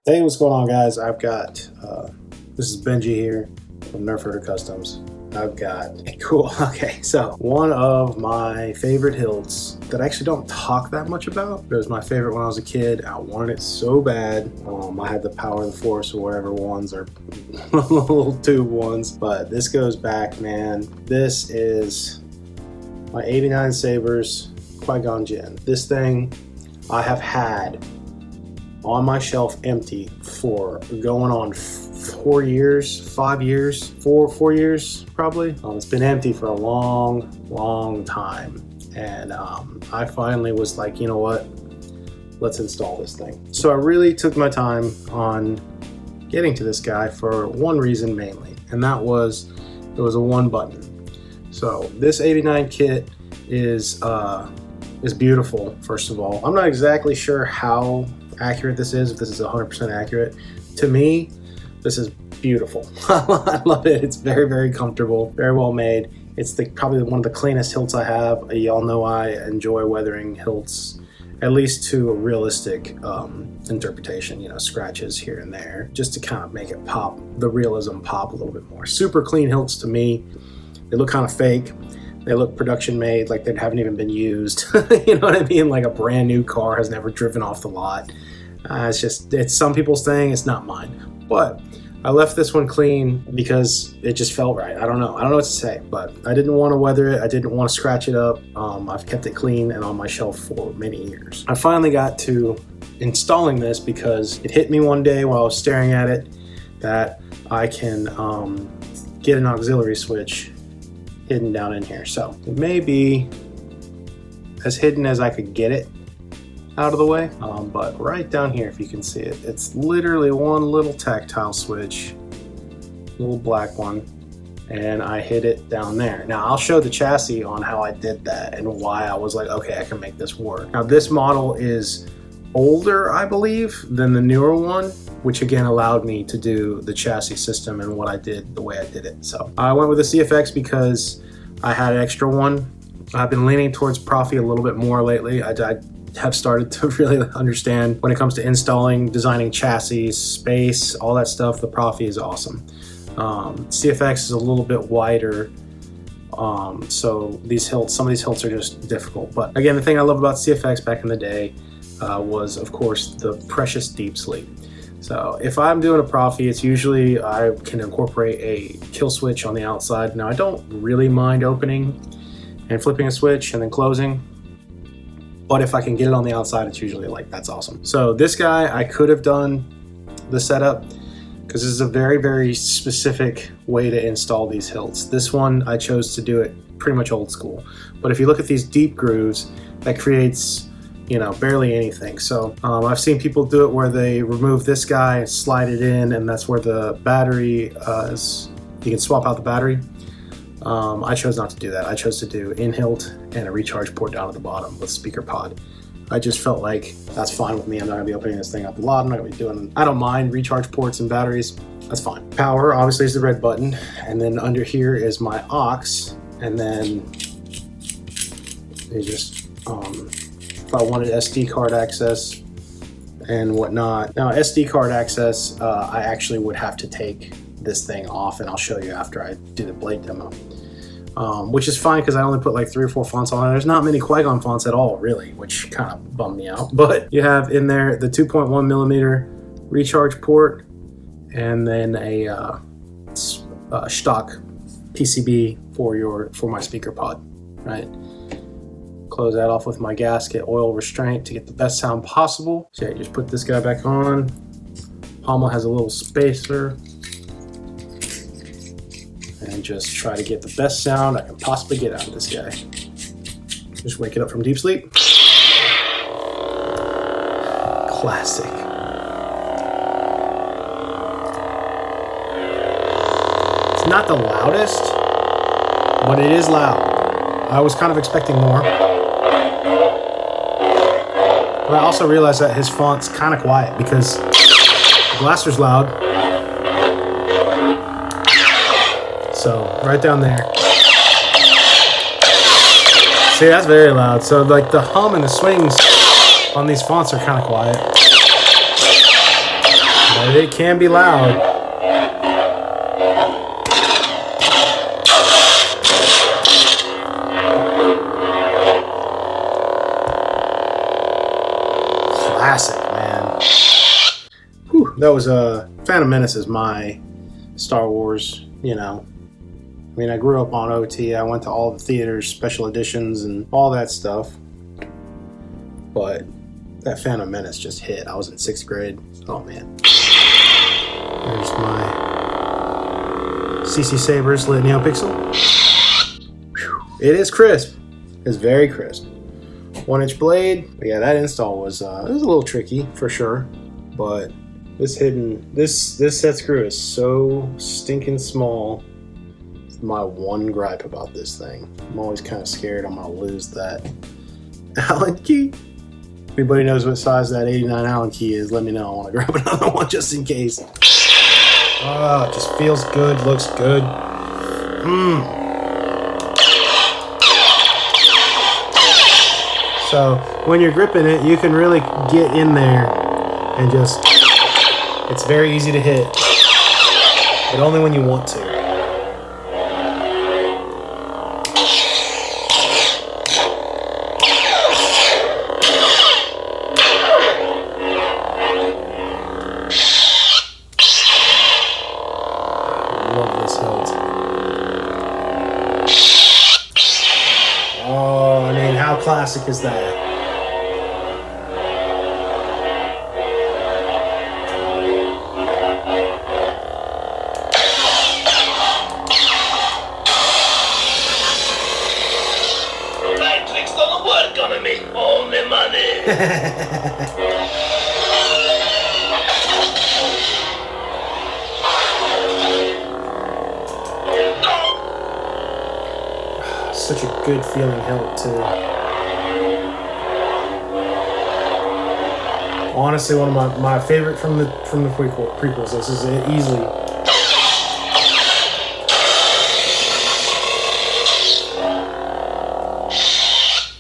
Hey, what's going on, guys? I've got, this is Benji here from Nerf Herder Customs. I've got, cool, okay, so one of my favorite hilts that I actually don't talk that much about. It was my favorite when I was a kid. I wanted it so bad. I had the Power of the Force or whatever ones, or little tube ones, but this goes back, man. This is my 89sabers Qui Gon Jinn. This thing I have had on my shelf empty for going on 4 years, 5 years, four years probably. It's been empty for a long time, and I finally was like, you know what, let's install this thing. So I really took my time on getting to this guy for one reason mainly, and that was it was a one button. So this 89 kit is beautiful. First of all, I'm not exactly sure how accurate this is, if this is 100% accurate. To me, this is beautiful. I love it. It's very comfortable, very well made. It's probably one of the cleanest hilts I have. Y'all know I enjoy weathering hilts, at least to a realistic interpretation, you know, scratches here and there, just to kind of make it pop, the realism pop a little bit more. Super clean hilts to me. They look kind of fake. They look production made, like they haven't even been used. You know what I mean? Like a brand new car has never driven off the lot. It's some people's thing, it's not mine. But I left this one clean because it just felt right. I don't know what to say, but I didn't want to weather it. I didn't want to scratch it up. I've kept it clean and on my shelf for many years. I finally got to installing this because it hit me one day while I was staring at it that I can get an auxiliary switch hidden down in here. So it may be as hidden as I could get it out of the way, but right down here, if you can see it, it's literally one little tactile switch, little black one, and I hid it down there. Now I'll show the chassis on how I did that and why I was like, okay, I can make this work. Now this model is older, I believe, than the newer one, which again allowed me to do the chassis system and what I did the way I did it. So I went with the CFX because I had an extra one. I've been leaning towards Profi a little bit more lately. I have started to really understand when it comes to installing, designing chassis, space, all that stuff. The Profi is awesome. CFX is a little bit wider, so some of these hilts are just difficult. But again, the thing I love about CFX back in the day was, of course, the precious deep sleep. So if I'm doing a Profi, it's usually I can incorporate a kill switch on the outside. Now I don't really mind opening and flipping a switch and then closing, but if I can get it on the outside, it's usually like, that's awesome. So this guy, I could have done the setup because this is a very specific way to install these hilts. This one, I chose to do it pretty much old school. But if you look at these deep grooves, that creates, you know, barely anything. So I've seen people do it where they remove this guy and slide it in, and that's where the battery is. You can swap out the battery. I chose not to do that. I chose to do in-hilt and a recharge port down at the bottom with speaker pod. I just felt like that's fine with me. I'm not gonna be opening this thing out the lot. I'm not gonna be doing, I don't mind recharge ports and batteries. That's fine. Power obviously is the red button, and then under here is my aux, and then you just, if I wanted SD card access and whatnot. Now SD card access, I actually would have to take this thing off, and I'll show you after I do the blade demo. Which is fine because I only put like 3 or 4 fonts on it. There's not many Qui Gon fonts at all, really, which kind of bummed me out. But you have in there the 2.1 millimeter recharge port, and then a stock PCB for my speaker pod, right? Close that off with my gasket oil restraint to get the best sound possible. So yeah, just put this guy back on. Pommel has a little spacer, and just try to get the best sound I can possibly get out of this guy. Just wake it up from deep sleep. Classic. It's not the loudest, but it is loud. I was kind of expecting more. But I also realized that his font's kind of quiet because the blaster's loud. So right down there. See, that's very loud. So like the hum and the swings on these fonts are kind of quiet. but it can be loud. Classic, man. Whew, that was Phantom Menace is my Star Wars, you know. I mean, I grew up on OT. I went to all the theaters, special editions, and all that stuff. But that Phantom Menace just hit. I was in 6th grade. Oh, man. There's my CC-Sabers lit NeoPixel. Whew. It is crisp. It's very crisp. 1-inch blade. But yeah, that install was it was a little tricky for sure. But this set screw is so stinking small. It's my one gripe about this thing. I'm always kind of scared I'm gonna lose that Allen key. If anybody knows what size that 89 Allen key is, let me know. I want to grab another one just in case. Oh, it just feels good, looks good. So when you're gripping it, you can really get in there and just, it's very easy to hit, but only when you want to. Love this hilt. Oh, I mean, how classic is that? Right tricks don't work on me. Only money. Such a good feeling hilt too. Honestly, one of my favorite from the prequels. This is it easily.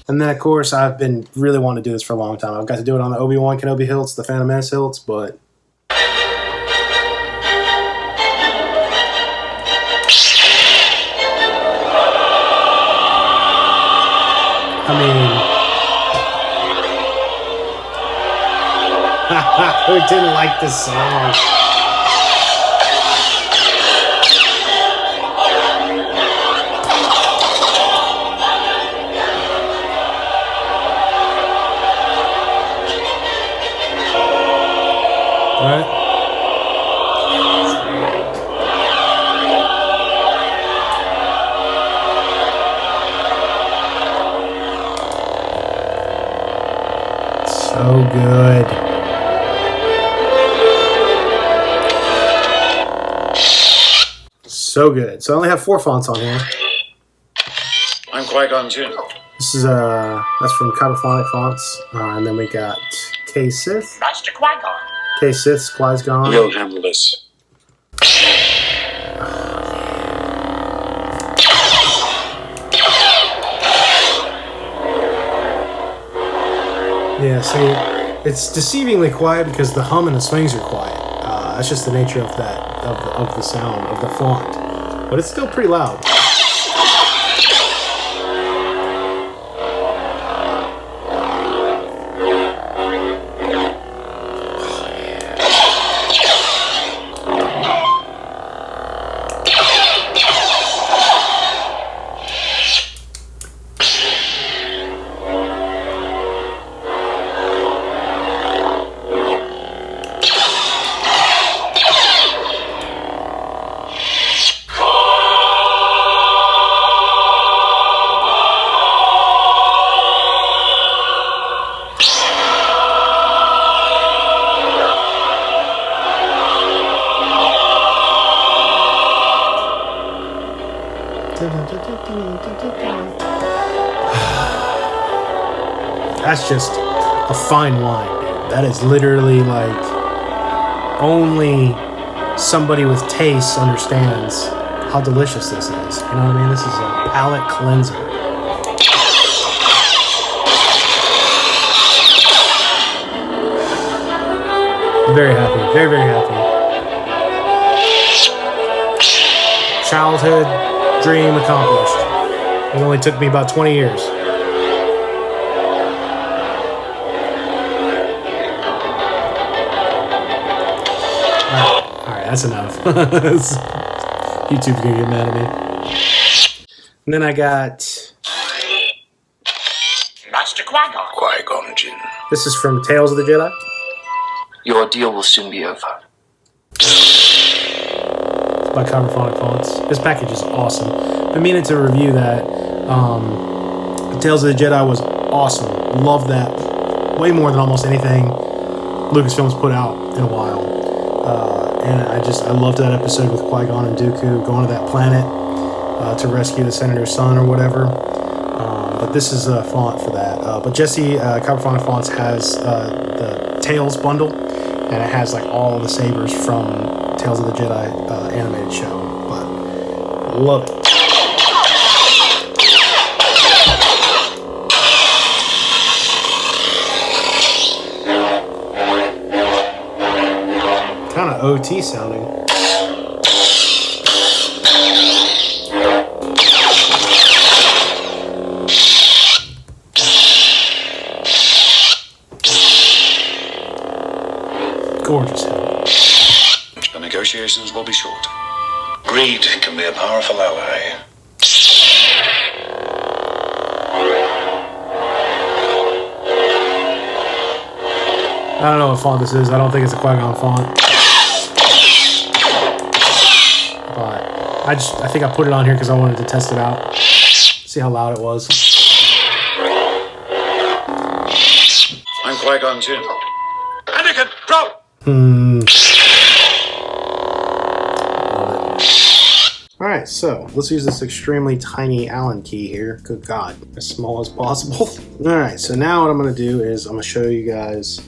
And then of course I've been really wanting to do this for a long time. I've got to do it on the Obi-Wan Kenobi hilts, the Phantom Menace hilts, but I mean, who didn't like this song? All right. So good. So good. So I only have 4 fonts on here. I'm Qui Gon too. This is that's from Cacophonic Fonts, and then we got K Sith. Master Qui Gon. K Sith, Qui Gon. We'll handle this. Yeah, see, it's deceivingly quiet because the hum and the swings are quiet. That's just the nature of that, of the sound, of the font. But it's still pretty loud. That's just a fine wine, dude. That is literally like only somebody with taste understands how delicious this is. You know what I mean? This is a palate cleanser. I'm very happy. Very, very happy. childhood dream accomplished. It only took me about 20 years. Alright, that's enough. YouTube's gonna get mad at me. And then I got Master Qui-Gon. Qui-Gon Jinn. this is from Tales of the Jedi. Your deal will soon be over. It's by Coverphonic Fonts. This package is awesome. Been meaning to review that. Tales of the Jedi was awesome. Love that way more than almost anything Lucasfilm's put out in a while. And I loved that episode with Qui-Gon and Dooku going to that planet to rescue the Senator's son or whatever. But this is a font for that. But Jesse, Coverphonic Fonts has the Tales bundle, and it has like all the sabers from Tales of the Jedi animated show. But love it. Kind of OT sounding. Gorgeous helmet. The negotiations will be short. Greed can be a powerful ally. I don't know what font this is. I don't think it's a Qui-Gon font. But I think I put it on here because I wanted to test it out. See how loud it was. I'm Qui-Gon Jinn. Anakin, drop! Love it. Alright, so let's use this extremely tiny Allen key here. Good God, as small as possible. Alright, so now what I'm going to do is I'm going to show you guys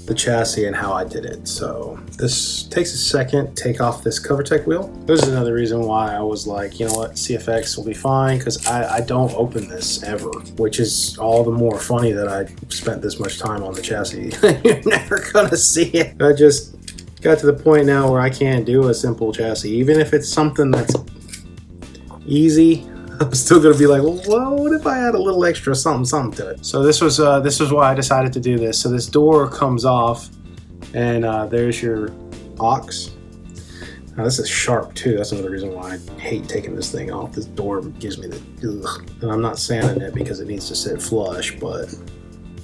the chassis and how I did it. So this takes a second. Take off this CoverTech wheel. This is another reason why I was like, you know what, CFX will be fine, because I don't open this ever, which is all the more funny that I spent this much time on the chassis. You're never gonna see it. I just got to the point now where I can't do a simple chassis, even if it's something that's easy. I'm still gonna be like, well, what if I add a little extra something to it? So this was why I decided to do this. So this door comes off, and there's your aux. Now this is sharp too. That's another reason why I hate taking this thing off. This door gives me the ugh. And I'm not sanding it because it needs to sit flush, but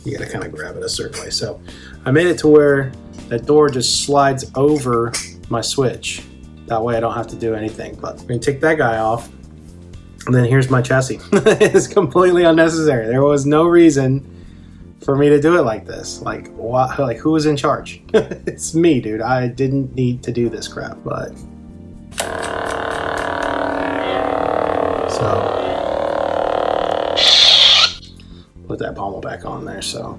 you gotta kind of grab it a certain way. So I made it to where that door just slides over my switch. That way I don't have to do anything. But I'm gonna take that guy off. And then here's my chassis. It's completely unnecessary. There was no reason for me to do it like this. Like, what? Like, who was in charge? It's me, dude. I didn't need to do this crap, but so put that pommel back on there. So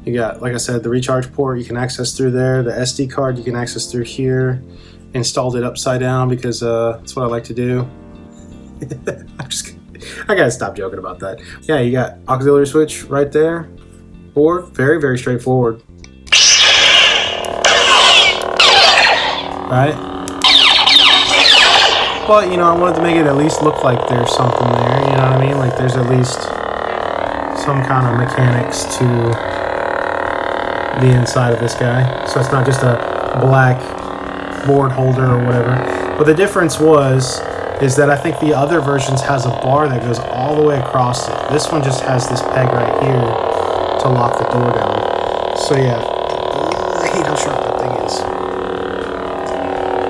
you got, like I said, the recharge port you can access through there. The SD card you can access through here. Installed it upside down because that's what I like to do. I gotta stop joking about that. Yeah, you got auxiliary switch right there. Or very, very straightforward. Right? But, you know, I wanted to make it at least look like there's something there, you know what I mean? Like there's at least some kind of mechanics to the inside of this guy. So it's not just a black board holder or whatever. But the difference is that I think the other versions has a bar that goes all the way across it. This one just has this peg right here to lock the door down. So yeah, I hate how sharp that thing is.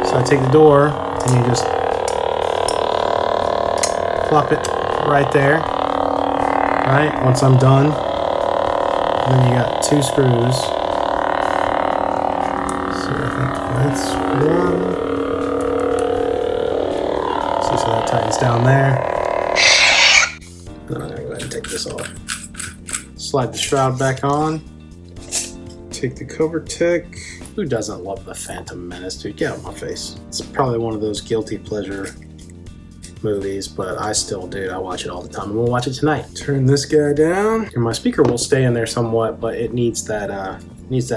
So I take the door and you just plop it right there. Right, once I'm done, and then you got two screws. So I think that's one. So that tightens down there. Then I'm gonna go ahead and take this off. Slide the shroud back on. Take the CoverTech. Who doesn't love the Phantom Menace, dude? Get out of my face. It's probably one of those guilty pleasure movies, but I still do. I watch it all the time, and we'll watch it tonight. Turn this guy down. And my speaker will stay in there somewhat, but it needs that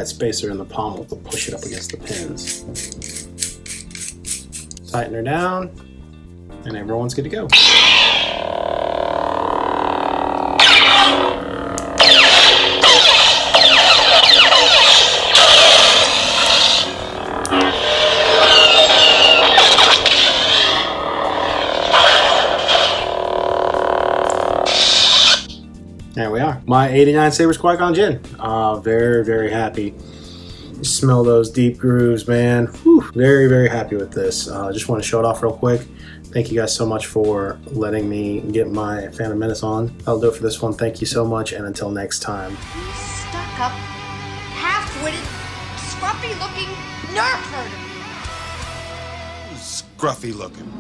spacer in the pommel to push it up against the pins. Tighten her down. and everyone's good to go. There we are. My 89 Sabers Qui Gon Jinn. Very, very happy. Smell those deep grooves, man. Whew. Very, very happy with this. Just want to show it off real quick. Thank you guys so much for letting me get my Phantom Menace on. That'll do it for this one. Thank you so much, and until next time. Stuck up, half-witted, scruffy-looking nerf herder. Scruffy looking.